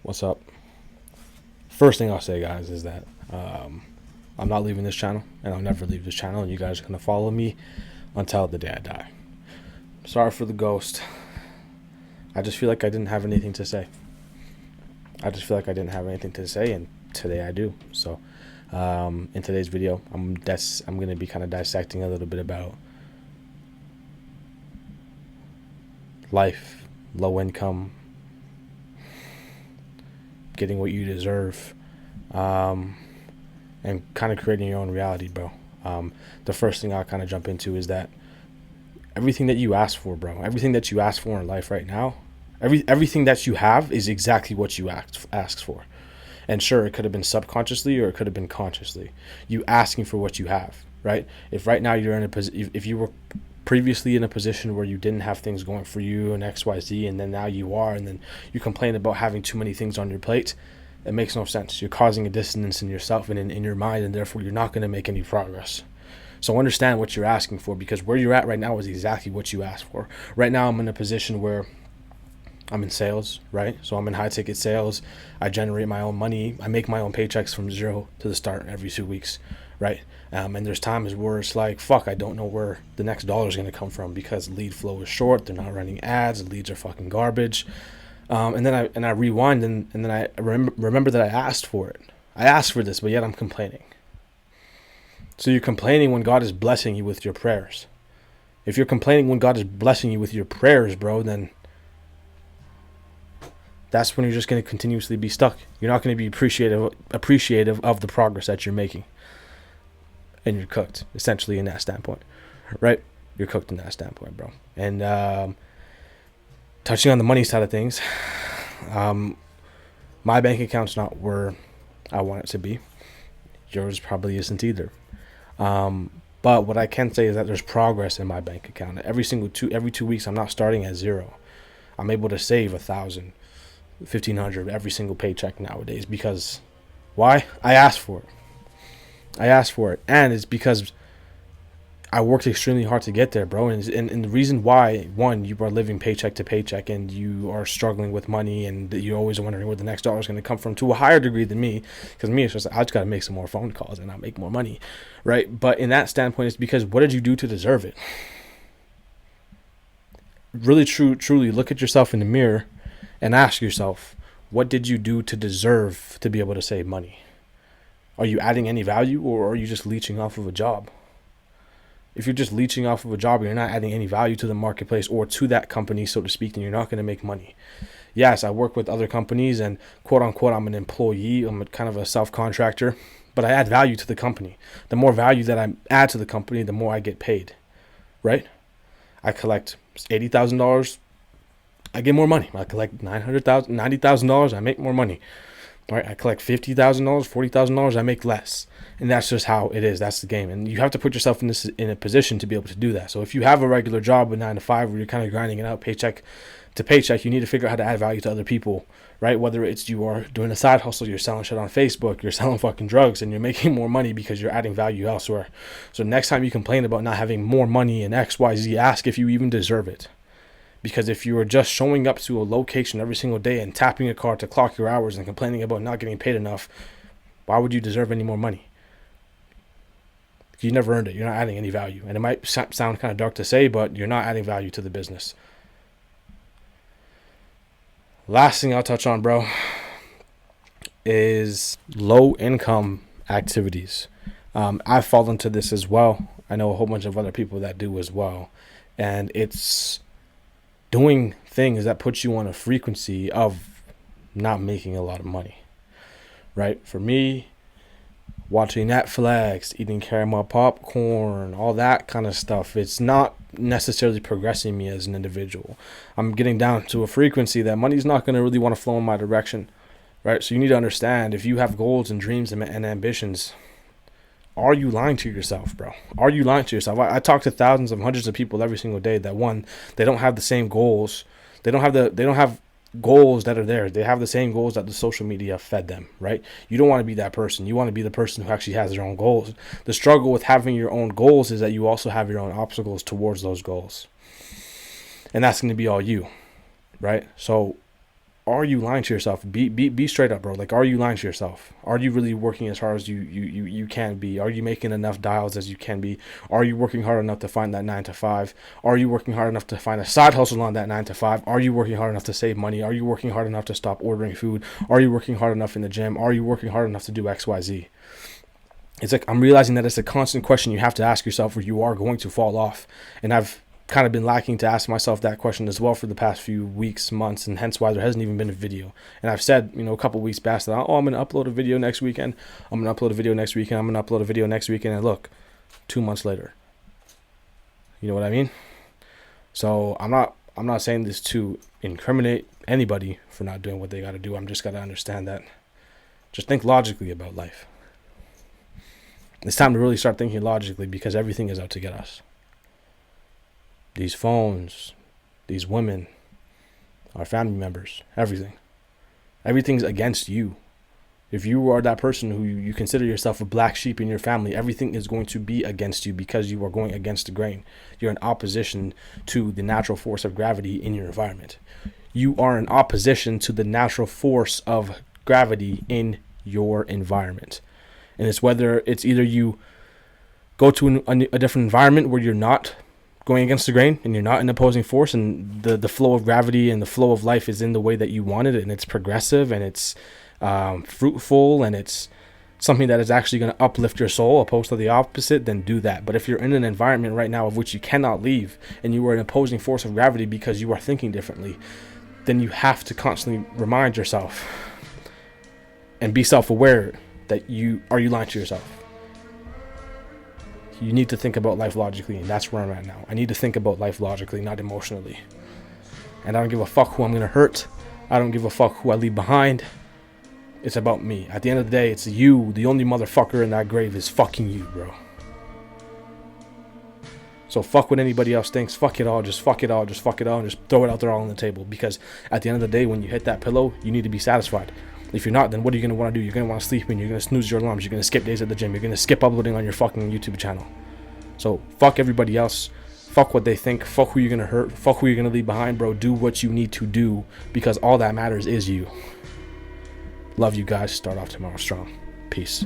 What's up? First thing I'll say, guys, is that I'm not leaving this channel, and I'll never leave this channel, and you guys are going to follow me until the day I die. Sorry for the ghost. I just feel like I didn't have anything to say. And today I do. So, in today's video, I'm going to be kind of dissecting a little bit about life, low income, getting what you deserve, and kind of creating your own reality, bro. The first thing I'll kind of jump into is that everything that you ask for, bro, everything that you ask for in life right now, everything that you have is exactly what you asked for. And sure, it could have been subconsciously or it could have been consciously. You asking for what you have, right? If right now you're in a position, if you were previously in a position where you didn't have things going for you and XYZ, and then now you are, and then you complain about having too many things on your plate, it makes no sense. You're causing a dissonance in yourself and in your mind, and therefore you're not going to make any progress. So understand what you're asking for, because where you're at right now is exactly what you asked for. Right now I'm in a position where I'm in sales, right? So I'm in high ticket sales. I generate my own money. I make my own paychecks from zero to the start every 2 weeks, right? And there's times where it's like, fuck, I don't know where the next dollar is going to come from because lead flow is short. They're not running ads. The leads are fucking garbage. And then I rewind and then I remember that I asked for it. I asked for this, but yet I'm complaining. So you're complaining when God is blessing you with your prayers. If you're complaining when God is blessing you with your prayers, bro, then that's when you're just going to continuously be stuck. You're not going to be appreciative of the progress that you're making. And you're cooked, essentially, in that standpoint, right? You're cooked in that standpoint, bro. And touching on the money side of things, my bank account's not where I want it to be. Yours probably isn't either. But what I can say is that there's progress in my bank account. Every 2 weeks, I'm not starting at zero. I'm able to save $1,000, $1,500 every single paycheck nowadays. Because why? I asked for it. And it's because I worked extremely hard to get there, bro. And the reason why, one, you are living paycheck to paycheck and you are struggling with money and you're always wondering where the next dollar is going to come from, to a higher degree than me. Because me, it's just, I just got to make some more phone calls and I'll make more money, right? But in that standpoint, it's because what did you do to deserve it? Really, truly look at yourself in the mirror and ask yourself, what did you do to deserve to be able to save money? Are you adding any value, or are you just leeching off of a job? If you're just leeching off of a job and you're not adding any value to the marketplace or to that company, so to speak, then you're not going to make money. Yes, I work with other companies and quote unquote, I'm an employee. I'm kind of a self-contractor, but I add value to the company. The more value that I add to the company, the more I get paid, right? I collect $80,000. I get more money. I collect $900,000, $90,000. I make more money. All right, I collect $50,000, $40,000. I make less, and that's just how it is. That's the game, and you have to put yourself in a position to be able to do that. So if you have a regular job with 9 to 5, where you're kind of grinding it out, paycheck to paycheck, you need to figure out how to add value to other people, right? Whether it's you are doing a side hustle, you're selling shit on Facebook, you're selling fucking drugs, and you're making more money because you're adding value elsewhere. So next time you complain about not having more money in XYZ, ask if you even deserve it. Because if you are just showing up to a location every single day and tapping a card to clock your hours and complaining about not getting paid enough, why would you deserve any more money? You never earned it. You're not adding any value. And it might sound kind of dark to say, but you're not adding value to the business. Last thing I'll touch on, bro, is low income activities. I've fallen into this as well. I know a whole bunch of other people that do as well. And it's doing things that put you on a frequency of not making a lot of money, right? For me, watching Netflix, eating caramel popcorn, all that kind of stuff, it's not necessarily progressing me as an individual. I'm getting down to a frequency that money's not going to really want to flow in my direction, right? So you need to understand, if you have goals and dreams and ambitions, are you lying to yourself, bro? Are you lying to yourself? I talk to thousands of hundreds of people every single day that, one, they don't have the same goals. They don't have goals that are there. They have the same goals that the social media fed them, right? You don't want to be that person. You want to be the person who actually has their own goals. The struggle with having your own goals is that you also have your own obstacles towards those goals. And that's going to be all you, right? So are you lying to yourself? Be straight up, bro. Like, are you lying to yourself? Are you really working as hard as you can be? Are you making enough dials as you can be? Are you working hard enough to find that 9 to 5? Are you working hard enough to find a side hustle on that 9 to 5? Are you working hard enough to save money? Are you working hard enough to stop ordering food? Are you working hard enough in the gym? Are you working hard enough to do XYZ? It's like, I'm realizing that it's a constant question you have to ask yourself, or you are going to fall off. And I've kind of been lacking to ask myself that question as well for the past few weeks, months, and hence why there hasn't even been a video. And I've said, a couple weeks past that, I'm going to upload a video next weekend. I'm going to upload a video next weekend. I'm going to upload a video next weekend. And look, 2 months later. You know what I mean? So I'm not saying this to incriminate anybody for not doing what they got to do. I'm just got to understand that. Just think logically about life. It's time to really start thinking logically, because everything is out to get us. These phones, these women, our family members, everything. Everything's against you. If you are that person who you consider yourself a black sheep in your family, everything is going to be against you because you are going against the grain. You're in opposition to the natural force of gravity in your environment. You are in opposition to the natural force of gravity in your environment. And it's whether it's either you go to a different environment where you're not going against the grain and you're not an opposing force, and the flow of gravity and the flow of life is in the way that you wanted it, and it's progressive and it's fruitful and it's something that is actually going to uplift your soul opposed to the opposite, then do that. But if you're in an environment right now of which you cannot leave, and you are an opposing force of gravity because you are thinking differently, then you have to constantly remind yourself and be self-aware that you lying to yourself. You need to think about life logically, and that's where I'm at now. I need to think about life logically, not emotionally. And I don't give a fuck who I'm going to hurt. I don't give a fuck who I leave behind. It's about me. At the end of the day, it's you. The only motherfucker in that grave is fucking you, bro. So fuck what anybody else thinks. Fuck it all. Just fuck it all. Just fuck it all. And just throw it out there all on the table. Because at the end of the day, when you hit that pillow, you need to be satisfied. If you're not, then what are you going to want to do? You're going to want to sleep in. You're going to snooze your alarms. You're going to skip days at the gym. You're going to skip uploading on your fucking YouTube channel. So fuck everybody else. Fuck what they think. Fuck who you're going to hurt. Fuck who you're going to leave behind, bro. Do what you need to do, because all that matters is you. Love you guys. Start off tomorrow strong. Peace.